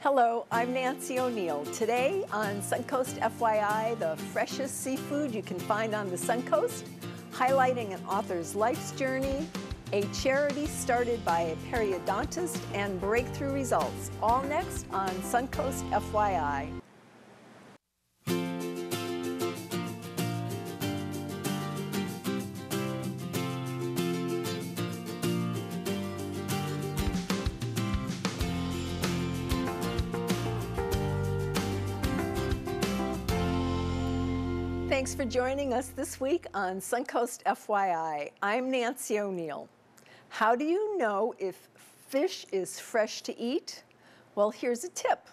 Hello, I'm Nancy O'Neill. Today on Suncoast FYI, the freshest seafood you can find on the Suncoast, highlighting an author's life's journey, a charity started by a periodontist, and breakthrough results. All next on Suncoast FYI. Thanks for joining us this week on Suncoast FYI. I'm Nancy O'Neill. How do you know if fish is fresh to eat? Well, here's a tip.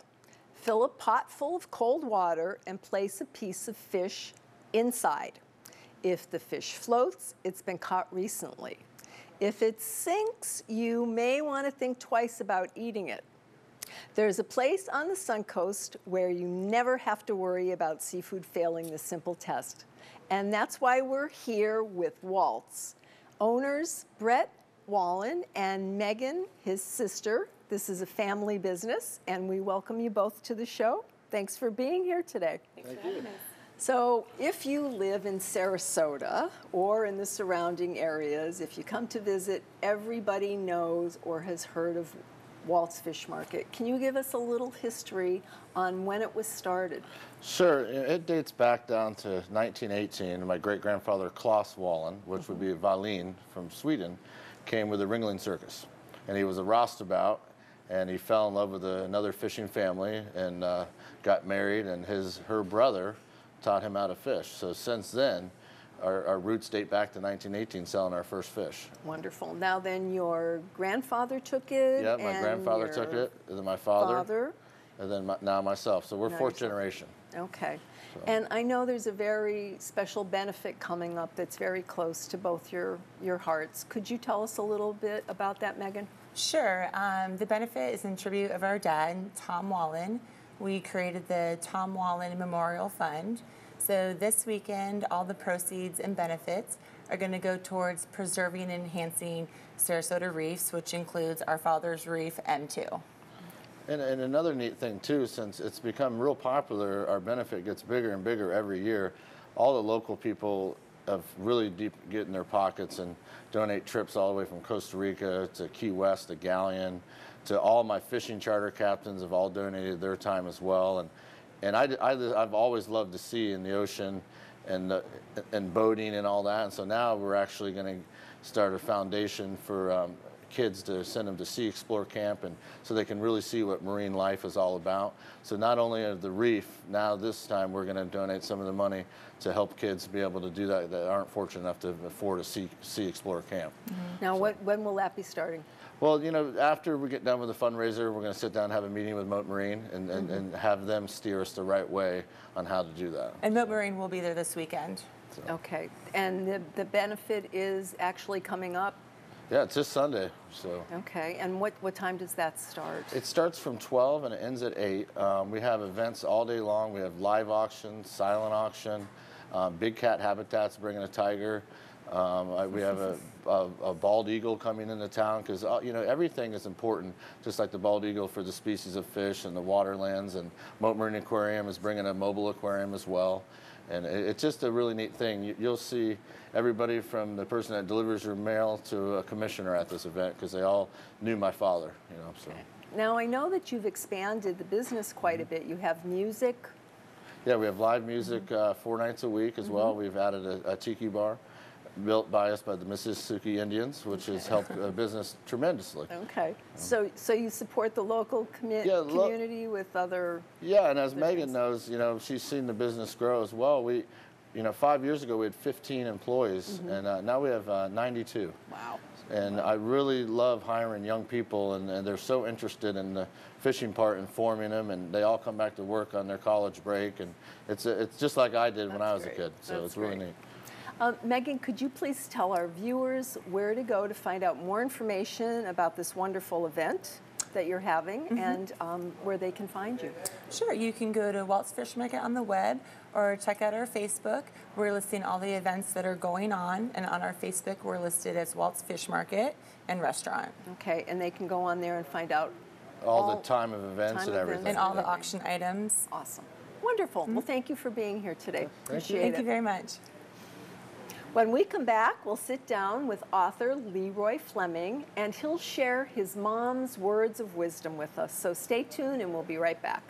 Fill a pot full of cold water and place a piece of fish inside. If the fish floats, it's been caught recently. If it sinks, you may want to think twice about eating it. There's a place on the Suncoast where you never have to worry about seafood failing the simple test. And that's why we're here with Walt's. Owners Brett Wallen and Megan, his sister. This is a family business, and we welcome you both to the show. Thanks for being here today. Thank you. So if you live in Sarasota or in the surrounding areas, if you come to visit, everybody knows or has heard of Walt's Fish Market. Can you give us a little history on when it was started? Sure. It dates back down to 1918. My great-grandfather Klaus Wallen, which would be Wallin from Sweden, came with a Ringling circus. And he was a roustabout, and he fell in love with another fishing family and got married, and her brother taught him how to fish. So since then, our roots date back to 1918, selling our first fish. Wonderful. Now then, your grandfather took it. Yeah, my grandfather took it, and then my father, and then now myself. So we're fourth generation. Okay. So. And I know there's a very special benefit coming up that's very close to both your hearts. Could you tell us a little bit about that, Megan? Sure. The benefit is in tribute of our dad, Tom Wallen. We created the Tom Wallen Memorial Fund. So this weekend, all the proceeds and benefits are going to go towards preserving and enhancing Sarasota reefs, which includes our father's reef, M2. And another neat thing, too, since it's become real popular, our benefit gets bigger and bigger every year. All the local people have really deep get in their pockets and donate trips all the way from Costa Rica to Key West to Galleon to all my fishing charter captains have all donated their time as well. And I've always loved to see in the ocean and boating and all that. And so now we're actually going to start a foundation for kids to send them to Sea Explore Camp, and so they can really see what marine life is all about. So not only of the reef, now this time we're going to donate some of the money to help kids be able to do that aren't fortunate enough to afford a Sea Explore Camp. Mm-hmm. Now, so, when will that be starting? Well, you know, after we get done with the fundraiser, we're going to sit down and have a meeting with Mote Marine and have them steer us the right way on how to do that. And Mote Marine will be there this weekend. So. Okay. And the benefit is actually coming up? Yeah, it's this Sunday. So. Okay. And what time does that start? It starts from 12 and it ends at 8. We have events all day long. We have live auction, silent auction, Big Cat Habitat's bringing a tiger. We have a bald eagle coming into town because you know, everything is important, just like the bald eagle for the species of fish and the waterlands, and Mote Marine Aquarium is bringing a mobile aquarium as well. And it's just a really neat thing. You'll see everybody from the person that delivers your mail to a commissioner at this event because they all knew my father, you know. So. Okay. Now I know that you've expanded the business quite a bit. You have music. Yeah, we have live music 4 nights a week as well. We've added a tiki bar built by us by the Mississippi Indians, which has helped business tremendously. Okay. So you support the local community with other... Yeah, and as Megan knows, you know, she's seen the business grow as well. We, you know, 5 years ago we had 15 employees, and now we have 92. Wow. And I really love hiring young people, and they're so interested in the fishing part and forming them, and they all come back to work on their college break, and it's just like I did when I was a kid, so it's really neat. Megan, could you please tell our viewers where to go to find out more information about this wonderful event that you're having and where they can find you? Sure, you can go to Walt's Fish Market on the web or check out our Facebook. We're listing all the events that are going on, and on our Facebook we're listed as Walt's Fish Market and Restaurant. Okay, and they can go on there and find out all the time of events time and events everything. And all the everything. auction items. Awesome. Wonderful. Well, thank you for being here today. Appreciate Thank it. you very much. When we come back, we'll sit down with author Leroy Fleming, and he'll share his mom's words of wisdom with us. So stay tuned, and we'll be right back.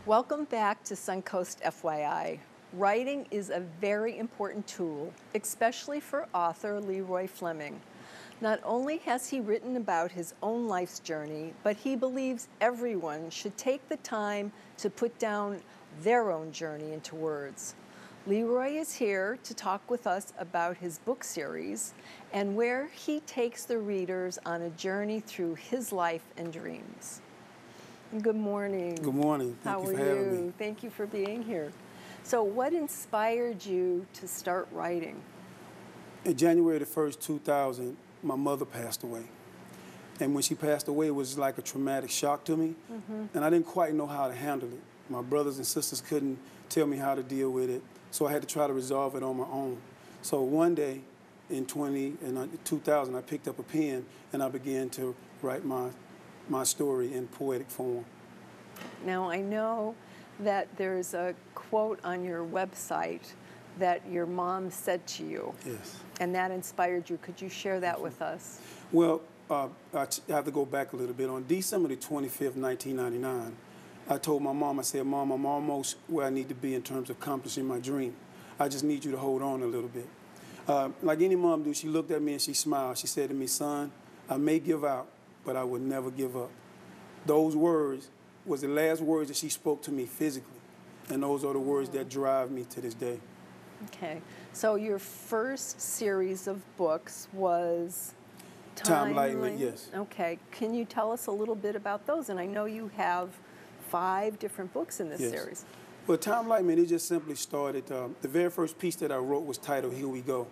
Welcome back to Suncoast FYI. Writing is a very important tool, especially for author Leroy Fleming. Not only has he written about his own life's journey, but he believes everyone should take the time to put down their own journey into words. Leroy is here to talk with us about his book series and where he takes the readers on a journey through his life and dreams. Good morning. Good morning. Thank you for having me. Thank you for being here. So what inspired you to start writing? In January the 1st, 2000, my mother passed away. And when she passed away, it was like a traumatic shock to me. And I didn't quite know how to handle it. My brothers and sisters couldn't tell me how to deal with it, so I had to try to resolve it on my own. So one day in 2000, I picked up a pen and I began to write my story in poetic form. Now, I know that there's a quote on your website that your mom said to you. Yes. And that inspired you. Could you share that with us? Well, I have to go back a little bit. On December the 25th, 1999, I told my mom, I said, Mom, I'm almost where I need to be in terms of accomplishing my dream. I just need you to hold on a little bit. Like any mom do, she looked at me and she smiled. She said to me, son, I may give out, but I will never give up. Those words was the last words that she spoke to me physically. And those are the words that drive me to this day. Okay. So your first series of books was Time Lightment, yes. Okay. Can you tell us a little bit about those? And I know you have 5 different books in this series. Well, Time Lightment, it just simply started. The very first piece that I wrote was titled Here We Go.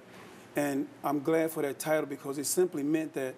And I'm glad for that title because it simply meant that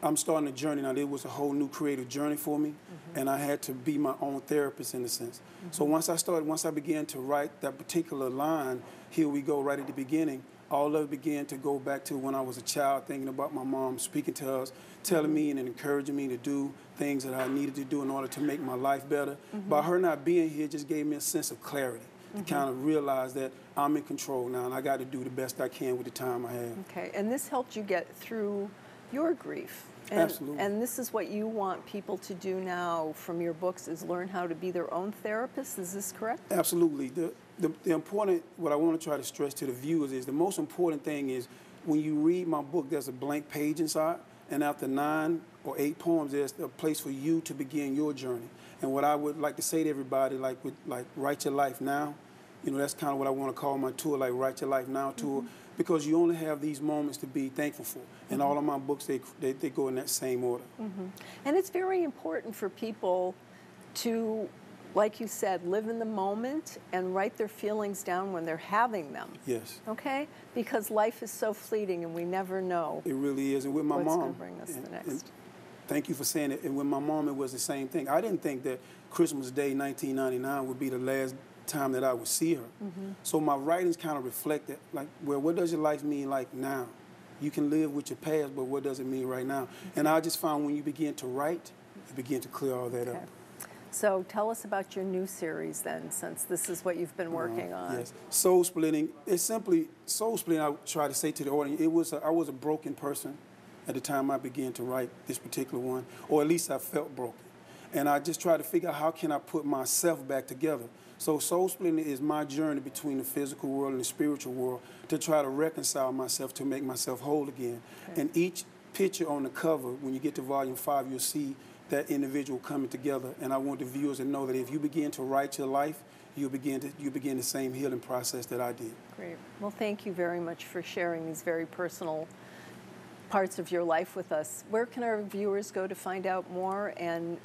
I'm starting a journey now. It was a whole new creative journey for me, and I had to be my own therapist in a sense. So once I began to write that particular line, Here We Go, right at the beginning, all of it began to go back to when I was a child, thinking about my mom speaking to us, telling me and encouraging me to do things that I needed to do in order to make my life better. By her not being here, it just gave me a sense of clarity to kind of realize that I'm in control now, and I got to do the best I can with the time I have. Okay. And this helped you get through your grief. And, Absolutely. And this is what you want people to do now from your books, is learn how to be their own therapists. Is this correct? Absolutely. The important, what I want to try to stress to the viewers is the most important thing is when you read my book, there's a blank page inside, and after 9 or 8 poems, there's a place for you to begin your journey. And what I would like to say to everybody, like Write Your Life Now, you know, that's kind of what I want to call my tour, like Write Your Life Now tour, because you only have these moments to be thankful for. And all of my books, they go in that same order. And it's very important for people to, like you said, live in the moment and write their feelings down when they're having them. Yes. Okay? Because life is so fleeting and we never know It really is. And with my what's mom, going to bring us the next. thank you for saying it. And with my mom, it was the same thing. I didn't think that Christmas Day 1999 would be the last time that I would see her. So my writings kind of reflected, like, well, what does your life mean like now? You can live with your past, but what does it mean right now? And I just found when you begin to write, you begin to clear all that up. So tell us about your new series then, since this is what you've been working on. Yes, Soul Splitting. It's simply, Soul Splitting, I try to say to the audience, I was a broken person at the time I began to write this particular one, or at least I felt broken. And I just tried to figure out how can I put myself back together. So Soul Splitting is my journey between the physical world and the spiritual world to try to reconcile myself, to make myself whole again. Okay. And each picture on the cover, when you get to volume 5, you'll see that individual coming together. And I want the viewers to know that if you begin to write your life, you begin the same healing process that I did. Great. Well, thank you very much for sharing these very personal parts of your life with us. Where can our viewers go to find out more and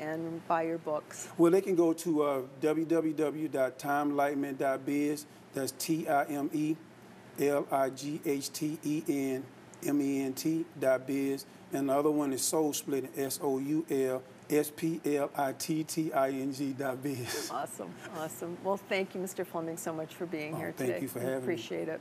buy your books? Well, they can go to www.timelightment.biz. That's TIMELIGHTENMENT.biz. And the other one is Soul Splitting, SOULSPLITTING.biz. Awesome, awesome. Well, thank you, Mr. Fleming, so much for being here today. Thank you for having me. Appreciate it.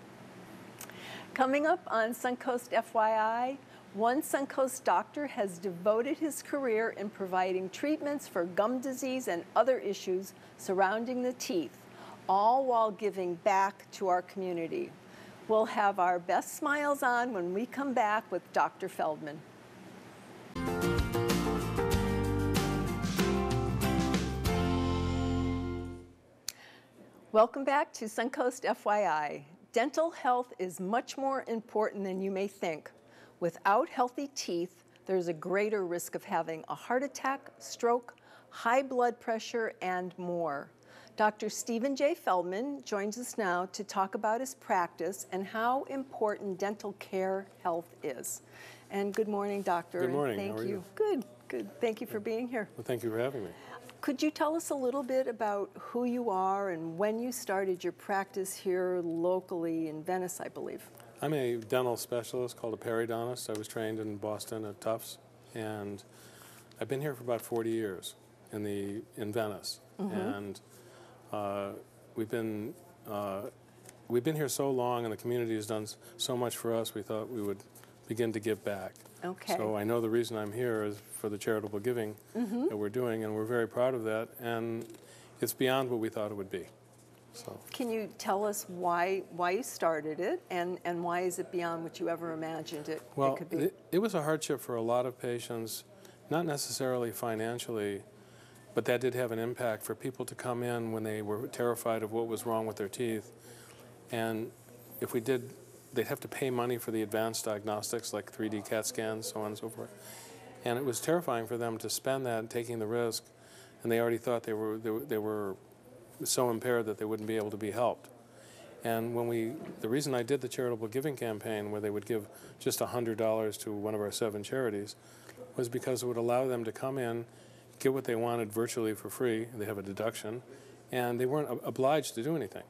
Coming up on Suncoast FYI, one Suncoast doctor has devoted his career in providing treatments for gum disease and other issues surrounding the teeth, all while giving back to our community. We'll have our best smiles on when we come back with Dr. Feldman. Welcome back to Suncoast FYI. Dental health is much more important than you may think. Without healthy teeth, there's a greater risk of having a heart attack, stroke, high blood pressure, and more. Dr. Stephen J. Feldman joins us now to talk about his practice and how important dental care health is. And good morning, doctor. Good morning. Thank How are you? Good, good. Thank you for being here. Well, thank you for having me. Could you tell us a little bit about who you are and when you started your practice here locally in Venice, I believe? I'm a dental specialist called a periodontist. I was trained in Boston at Tufts, and I've been here for about 40 years in Venice. And we've been here so long, and the community has done so much for us. We thought we would begin to give back. Okay. So I know the reason I'm here is for the charitable giving that we're doing, and we're very proud of that. And it's beyond what we thought it would be. So. Can you tell us why you started it, and why is it beyond what you ever imagined it could be? It was a hardship for a lot of patients, not necessarily financially, but that did have an impact for people to come in when they were terrified of what was wrong with their teeth. And if we did, they'd have to pay money for the advanced diagnostics like 3D CAT scans, so on and so forth. And it was terrifying for them to spend that taking the risk, and they already thought they were so impaired that they wouldn't be able to be helped. And the reason I did the charitable giving campaign where they would give just $100 to one of our 7 charities was because it would allow them to come in, get what they wanted virtually for free, and they have a deduction, and they weren't obliged to do anything.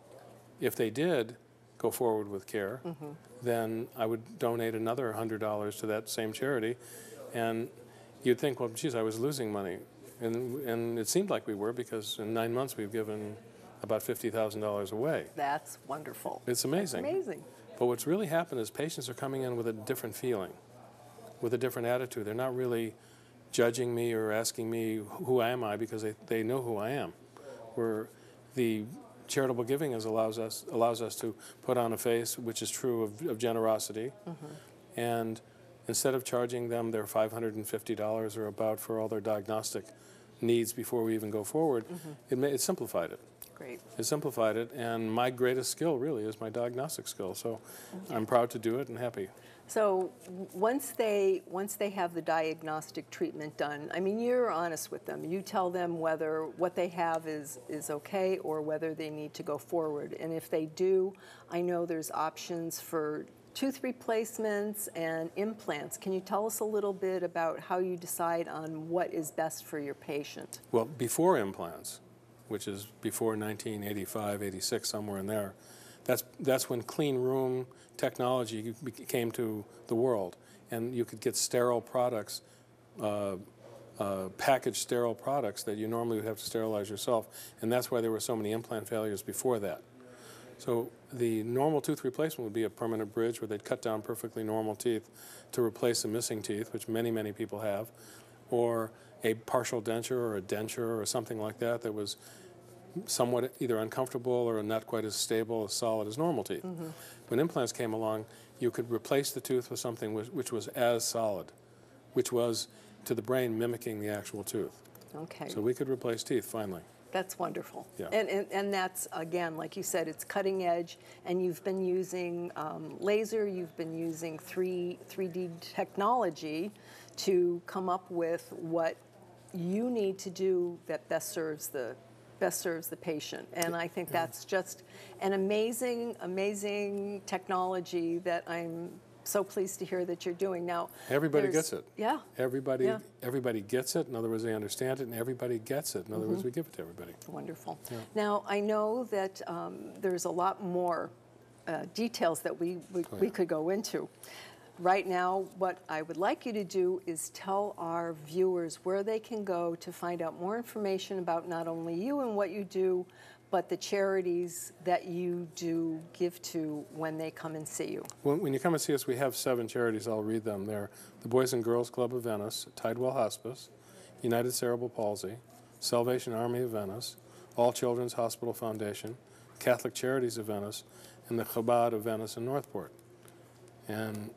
If they did go forward with care, then I would donate another $100 to that same charity, and you'd think, well, geez, I was losing money. And it seemed like we were, because in 9 months we've given about $50,000 away. That's wonderful. It's amazing. That's amazing. But what's really happened is patients are coming in with a different feeling, with a different attitude. They're not really judging me or asking me who am I, because they know who I am. Where the charitable giving allows us to put on a face which is true of generosity, and instead of charging them their $550 or about for all their diagnostic needs before we even go forward, it simplified it. Great. It simplified it, and my greatest skill really is my diagnostic skill. So I'm proud to do it and happy. So once they have the diagnostic treatment done, I mean, you're honest with them. You tell them whether what they have is okay or whether they need to go forward. And if they do, I know there's options for tooth replacements and implants. Can you tell us a little bit about how you decide on what is best for your patient? Well, before implants, which is before 1985, 86, somewhere in there, that's when clean room technology came to the world, and you could get sterile products, packaged sterile products that you normally would have to sterilize yourself, and that's why there were so many implant failures before that. So the normal tooth replacement would be a permanent bridge where they'd cut down perfectly normal teeth to replace the missing teeth, which many, many people have, or a partial denture or a denture or something like that that was somewhat either uncomfortable or not quite as stable, as solid as normal teeth. When implants came along, you could replace the tooth with something which was as solid, which was to the brain mimicking the actual tooth. Okay. So we could replace teeth finally. That's wonderful. Yeah. And that's, again, like you said, it's cutting edge, and you've been using laser, you've been using 3D technology to come up with what you need to do that best serves the patient. And I think that's just an amazing, amazing technology that I'm so pleased to hear that you're doing. Now, everybody gets it. Yeah. Everybody gets it. In other words, they understand it, and everybody gets it. In other words, we give it to everybody. Wonderful. Yeah. Now, I know that there's a lot more details that we could go into. Right now, what I would like you to do is tell our viewers where they can go to find out more information about not only you and what you do, but the charities that you do give to when they come and see you. When you come and see us, we have 7 charities. I'll read them. They're the Boys and Girls Club of Venice, Tidewell Hospice, United Cerebral Palsy, Salvation Army of Venice, All Children's Hospital Foundation, Catholic Charities of Venice, and the Chabad of Venice and Northport. And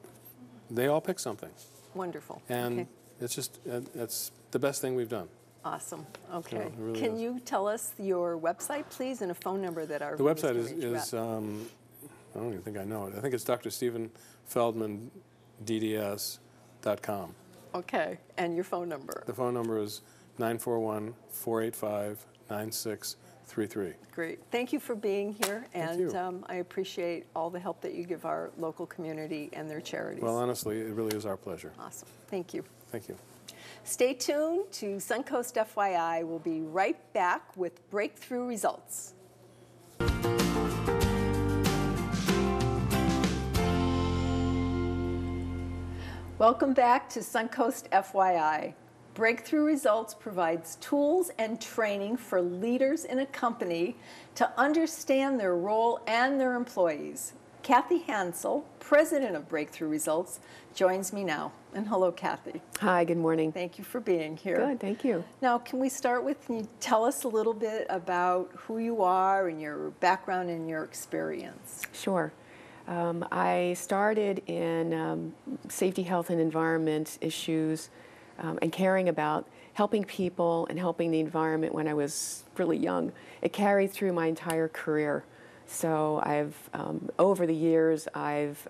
they all pick something. Wonderful. And okay. it's just, it's the best thing we've done. Awesome. Okay. Yeah, it really Can is. you tell us your website, please, and a phone number that our The viewers website can is, reach you at? I don't even think I know it. I think it's Dr. Stephen Feldman, DDS.com. Okay. And your phone number? The phone number is 941-485-9633. Great. Thank you for being here, and you. I appreciate all the help that you give our local community and their charities. Well, honestly, it really is our pleasure. Awesome. Thank you. Thank you. Stay tuned to Suncoast FYI. We'll be right back with breakthrough results. Welcome back to Suncoast FYI. Breakthrough Results provides tools and training for leaders in a company to understand their role and their employees. Kathy Hansel, president of Breakthrough Results, joins me now. And hello, Kathy. Hi, good morning. Thank you for being here. Good, thank you. Now, can we start with, can you tell us a little bit about who you are and your background and your experience? Sure. I started in safety, health, and environment issues and caring about helping people and helping the environment when I was really young. It carried through my entire career. So I've, over the years, I've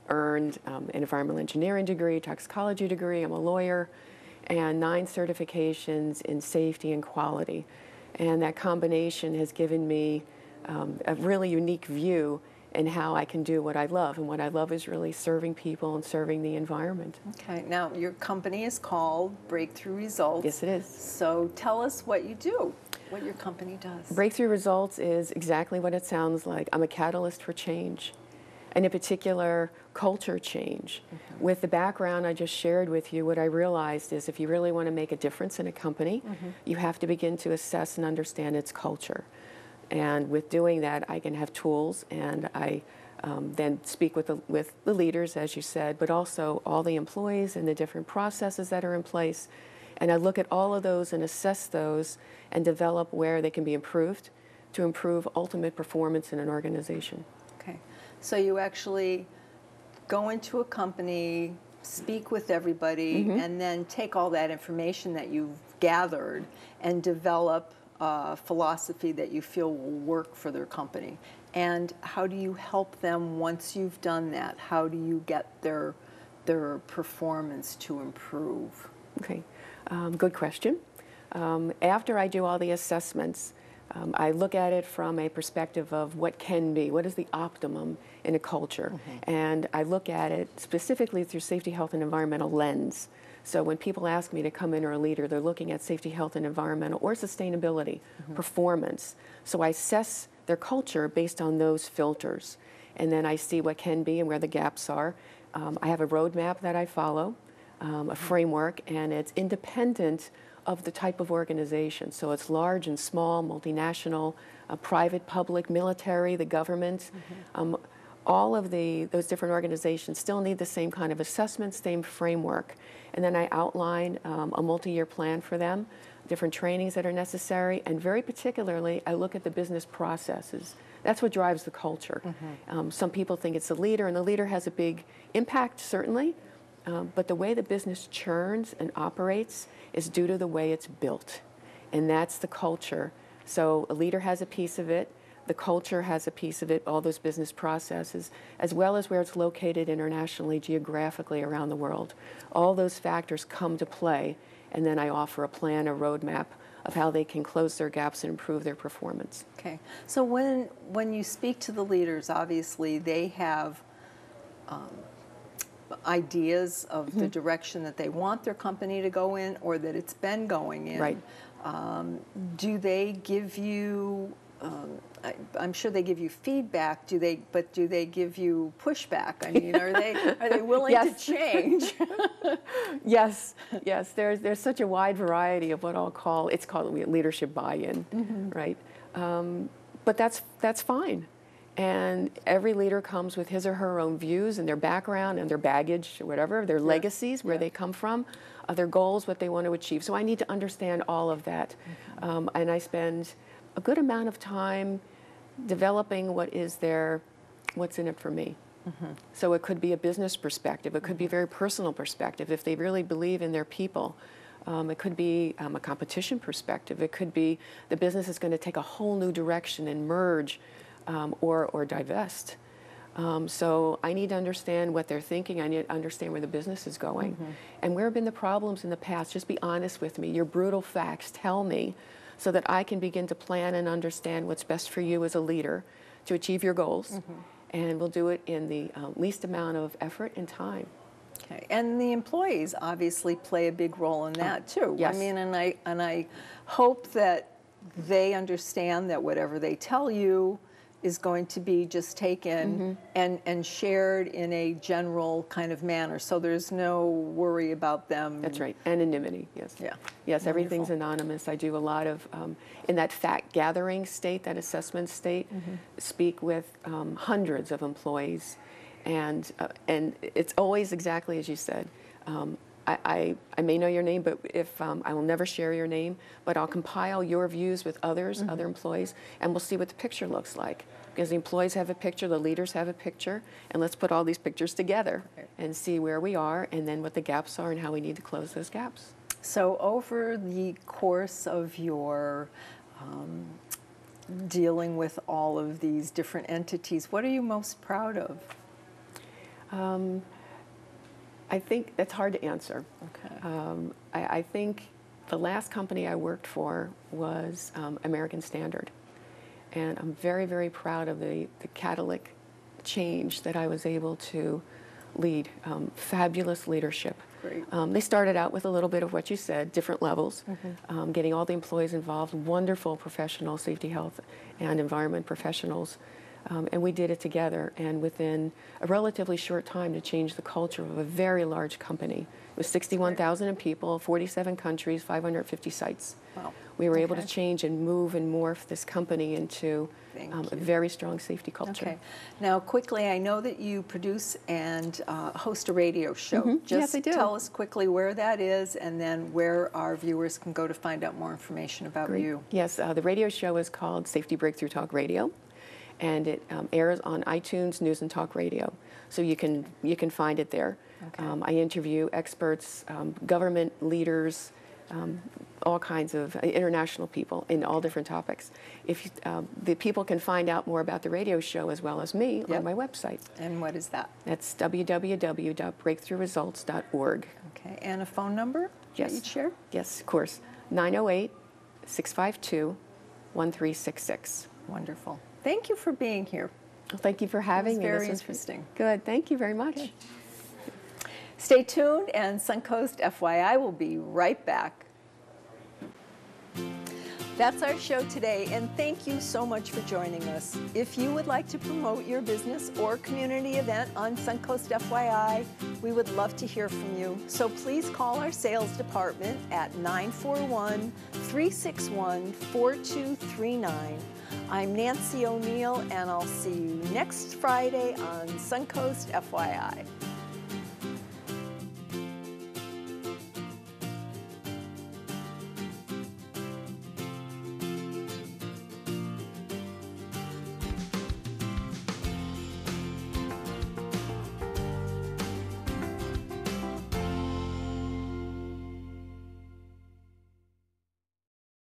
earned an environmental engineering degree, toxicology degree, I'm a lawyer, and 9 certifications in safety and quality. And that combination has given me a really unique view in how I can do what I love. And what I love is really serving people and serving the environment. Okay, now your company is called Breakthrough Results. Yes, it is. So tell us what you do, what your company does. Breakthrough Results is exactly what it sounds like. I'm a catalyst for change, and in particular, culture change. Mm-hmm. With the background I just shared with you, what I realized is if you really want to make a difference in a company, you have to begin to assess and understand its culture. And with doing that, I can have tools, and I then speak with the leaders, as you said, but also all the employees and the different processes that are in place. And I look at all of those and assess those and develop where they can be improved to improve ultimate performance in an organization. Okay, so you actually go into a company, speak with everybody, and then take all that information that you've gathered and develop a philosophy that you feel will work for their company. And how do you help them once you've done that? How do you get their performance to improve? Okay, good question. After I do all the assessments, I look at it from a perspective of what can be, what is the optimum in a culture. And I look at it specifically through safety, health, and environmental lens. So when people ask me to come in or a leader, they're looking at safety, health, and environmental or sustainability, performance. So I assess their culture based on those filters. And then I see what can be and where the gaps are. I have a roadmap that I follow, a framework, and it's independent of the type of organization. So it's large and small, multinational, private, public, military, the government. All of those different organizations still need the same kind of assessment, same framework. And then I outline a multi-year plan for them, different trainings that are necessary, and very particularly, I look at the business processes. That's what drives the culture. Some people think it's the leader, and the leader has a big impact, certainly, but the way the business churns and operates is due to the way it's built, and that's the culture. So a leader has a piece of it, the culture has a piece of it, all those business processes, as well as where it's located internationally, geographically around the world. All those factors come to play, and then I offer a plan, a roadmap of how they can close their gaps and improve their performance. Okay, so when you speak to the leaders, obviously they have ideas of the direction that they want their company to go in or that it's been going in. Right. Do they give you, I'm sure they give you feedback, but do they give you pushback? I mean, are they willing to change? Yes, yes. There's such a wide variety of what it's called leadership buy-in, right? But that's fine. And every leader comes with his or her own views and their background and their baggage, whatever, their legacies, where they come from, their goals, what they want to achieve. So I need to understand all of that. And I spend a good amount of time developing what's in it for me. So it could be a business perspective. It could be a very personal perspective. If they really believe in their people, it could be a competition perspective. It could be the business is going to take a whole new direction and merge or divest. So I need to understand what they're thinking. I need to understand where the business is going. And where have been the problems in the past? Just be honest with me. Your brutal facts tell me so that I can begin to plan and understand what's best for you as a leader to achieve your goals. And we'll do it in the least amount of effort and time. Okay, and the employees obviously play a big role in that too. Yes. I mean, and I hope that they understand that whatever they tell you is going to be just taken and shared in a general kind of manner, so there's no worry about them. That's right, anonymity, yes. Yeah. Yes, everything's Wonderful. anonymous. I do a lot of, in that fact gathering state, that assessment state, speak with hundreds of employees, and it's always exactly as you said. I may know your name, but if I will never share your name, but I'll compile your views with others, other employees, and we'll see what the picture looks like. Because the employees have a picture, the leaders have a picture, and let's put all these pictures together and see where we are, and then what the gaps are and how we need to close those gaps. So over the course of your dealing with all of these different entities, what are you most proud of? I think that's hard to answer. Okay. I think the last company I worked for was American Standard. And I'm very, very proud of the catalytic change that I was able to lead. Fabulous leadership. Great. They started out with a little bit of what you said, different levels, getting all the employees involved, wonderful professional safety, health, and environment professionals. And we did it together, and within a relatively short time to change the culture of a very large company. It was 61,000 people, 47 countries, 550 sites. Wow. We were able to change and move and morph this company into a very strong safety culture. Okay. Now, quickly, I know that you produce and host a radio show. Yes, I do. Tell us quickly where that is, and then where our viewers can go to find out more information about you. Yes, the radio show is called Safety Breakthrough Talk Radio, and it airs on iTunes News and Talk Radio. So you can find it there. Okay. I interview experts, government leaders, all kinds of international people in all different topics. If the people can find out more about the radio show as well as me on my website. And what is that? That's www.breakthroughresults.org. Okay. And a phone number Yes. that you'd share? Yes, of course. 908-652-1366. Wonderful. Thank you for being here. Well, thank you for having me. Very This was interesting. Good. Thank you very much. Okay. Stay tuned, and Suncoast FYI will be right back. That's our show today, and thank you so much for joining us. If you would like to promote your business or community event on Suncoast FYI, we would love to hear from you. So please call our sales department at 941-361-4239. I'm Nancy O'Neill, and I'll see you next Friday on Suncoast FYI.